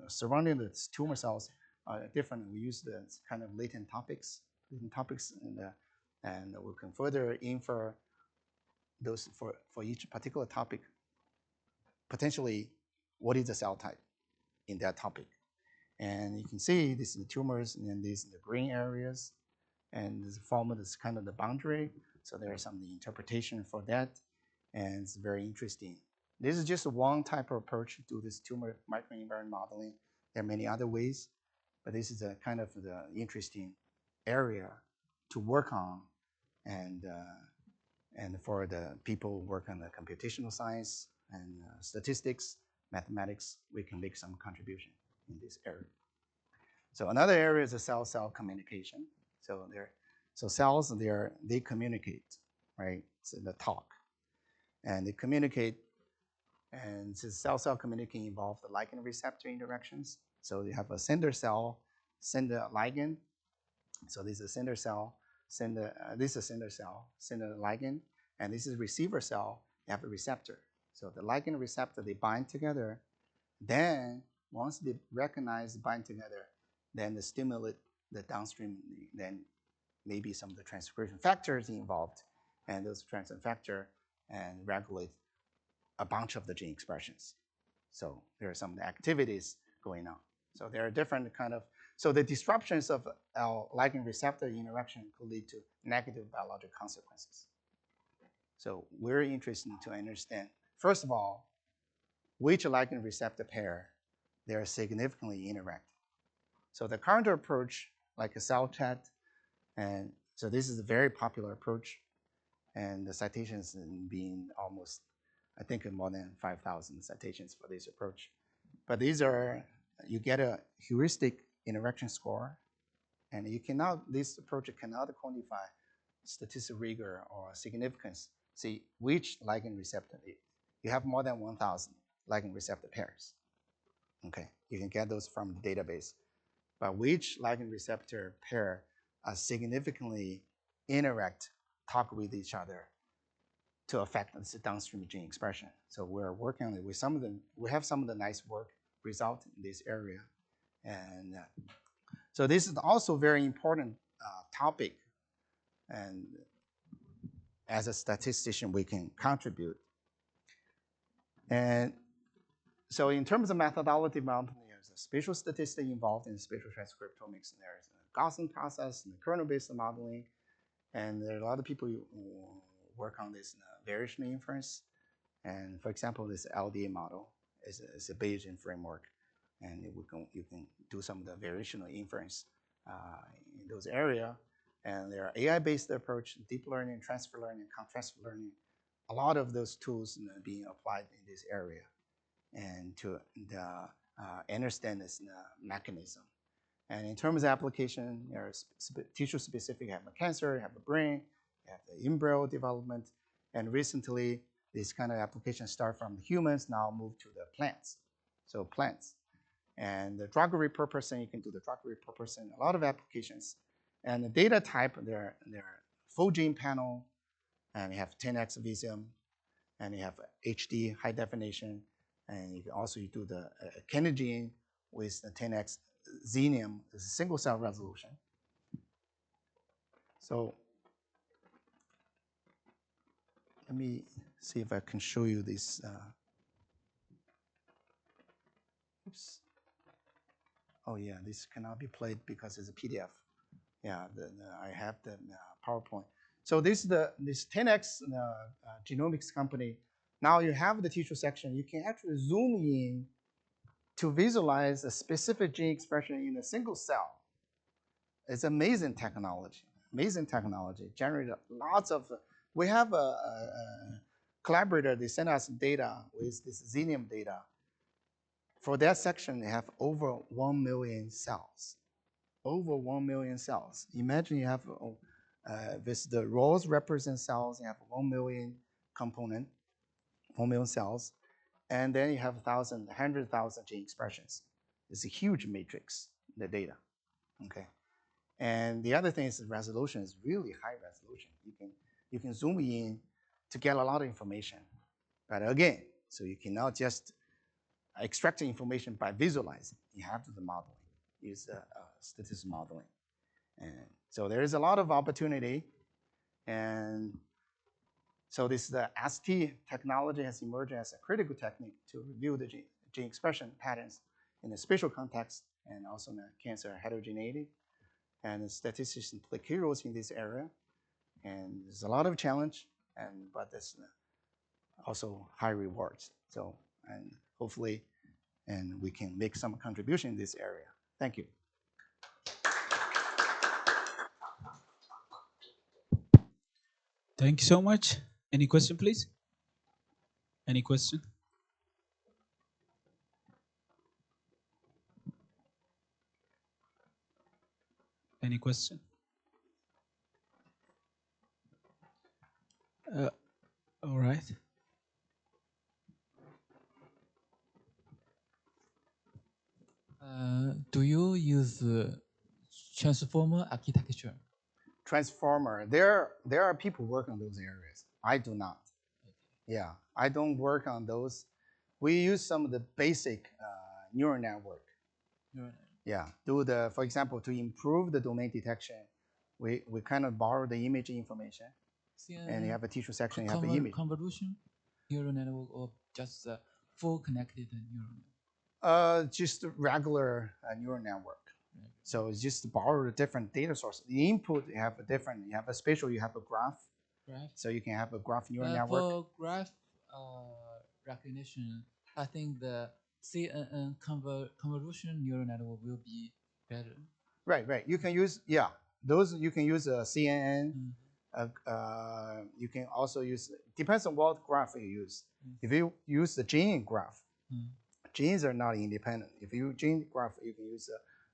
surrounding the tumor cells are different. We use the kind of latent topics, and we can further infer those for each particular topic. Potentially, what is the cell type in that topic? And you can see this is the tumors, and these are the green areas, and this form is kind of the boundary. So there is some interpretation for that, and it's very interesting. This is just one type of approach to this tumor microenvironment modeling. There are many other ways, but this is a kind of the interesting area to work on, and for the people who work on the computational science and statistics, mathematics, we can make some contribution in this area. So another area is the cell-cell communication. So cells, they communicate, right? So the talk, and they communicate. And since cell-cell communication involves the ligand receptor interactions, so you have a sender cell, sender ligand. So this is a sender cell, this is a sender cell, sender ligand, and this is receiver cell. You have a receptor. So the ligand and receptor, they bind together. Then once they recognize bind together, then they stimulate the downstream. Then maybe some of the transcription factors involved, and those transcription factor and regulate a bunch of the gene expressions. So there are some activities going on. So there are different kind of, so the disruptions of our ligand receptor interaction could lead to negative biological consequences. So we're interested to understand, first of all, which ligand receptor pair they are significantly interact. So the current approach, like a cell chat, and so this is a very popular approach, and the citations being almost, I think, more than 5,000 citations for this approach. But these are, you get a heuristic interaction score, and you cannot, this approach cannot quantify statistical rigor or significance. See which ligand receptor, you have more than 1,000 ligand receptor pairs. Okay, you can get those from the database. But which ligand receptor pair significantly interact, talk with each other to affect the downstream gene expression. So we're working on it with some of the, we have some of the nice work result in this area. And so this is also very important topic. And as a statistician, we can contribute. And so in terms of methodology development, there's a spatial statistics involved in spatial transcriptomics. There's a Gaussian process and the kernel-based modeling. And there are a lot of people who work on this variational inference. And for example, this LDA model is a Bayesian framework. And you can do some of the variational inference in those areas. And there are AI-based approach, deep learning, transfer learning, contrast learning. A lot of those tools being applied in this area and to understand this mechanism. And in terms of application, there's tissue specific. You have a cancer, you have a brain, you have the embryo development. And recently, this kind of application start from the humans, now move to the plants. So plants. And the drug repurposing, you can do the drug repurposing, a lot of applications. And the data type, they're full gene panel, and you have 10x Visium, and you have HD, high definition, and you can also do the kinogene with the 10x Xenium, single cell resolution. So let me see if I can show you this. Oops. Oh yeah, this cannot be played because it's a PDF. Yeah, I have the PowerPoint. So this is this 10x genomics company. Now you have the tissue section. You can actually zoom in to visualize a specific gene expression in a single cell. It's amazing technology. Amazing technology. Generated lots of. We have a collaborator. They sent us data with this Xenium data. For that section, they have over 1 million cells. Over 1 million cells. Imagine you have this, the rows represent cells. You have 1 million component, 1 million cells, and then you have 100,000 gene expressions. It's a huge matrix, the data. Okay, and the other thing is the resolution is really high resolution. You can zoom in to get a lot of information, but again, so you cannot just extract the information by visualizing. You have to do the modeling. Use statistical modeling. And so there is a lot of opportunity. And so this the ST technology has emerged as a critical technique to review the gene expression patterns in the spatial context and also in the cancer heterogeneity. And the statisticians play key roles in this area. And there's a lot of challenge, but there's also high rewards. So, and hopefully, and we can make some contribution in this area. Thank you. Thank you so much. Any question, please? Any question? Any question? All right. Do you use transformer architecture? Transformer, there are people working on those areas. I do not. Yeah, I don't work on those. We use some of the basic neural network. Yeah, for example, to improve the domain detection, we kind of borrow the image information, and you have a tissue section, you have the image. Convolution neural network or just full connected neural network? Just a regular neural network. So it's just borrow a different data source. The input you have a different. You have a spatial. You have a graph. Graph. So you can have a graph neural network. For graph recognition, I think the CNN convolution neural network will be better. Right. You can use, yeah, those you can use CNN. You can also use, depends on what graph you use. If you use the gene graph, genes are not independent. If you gene graph, you can use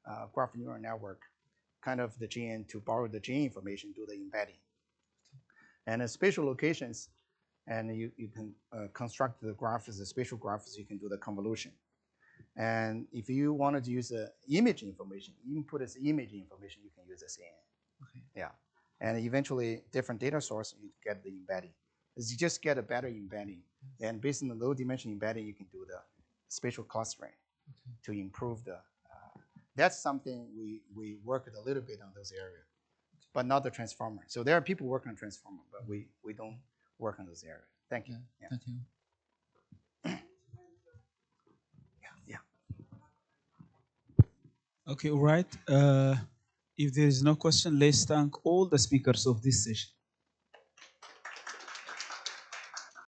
a graph neural network, kind of the gene to borrow the gene information, do the embedding. And spatial locations, and you can construct the graph as a spatial graph, so you can do the convolution. And if you wanted to use the image information, input as image information, you can use the CNN. Okay. Yeah. And eventually, different data source, you get the embedding. As you just get a better embedding. And based on the low dimension embedding, you can do the spatial clustering to improve the. That's something we worked a little bit on those areas, but not the transformer. So there are people working on transformer, but we don't work on those areas. Thank you. Yeah. Thank you. Yeah. Okay, all right. If there is no question, let's thank all the speakers of this session.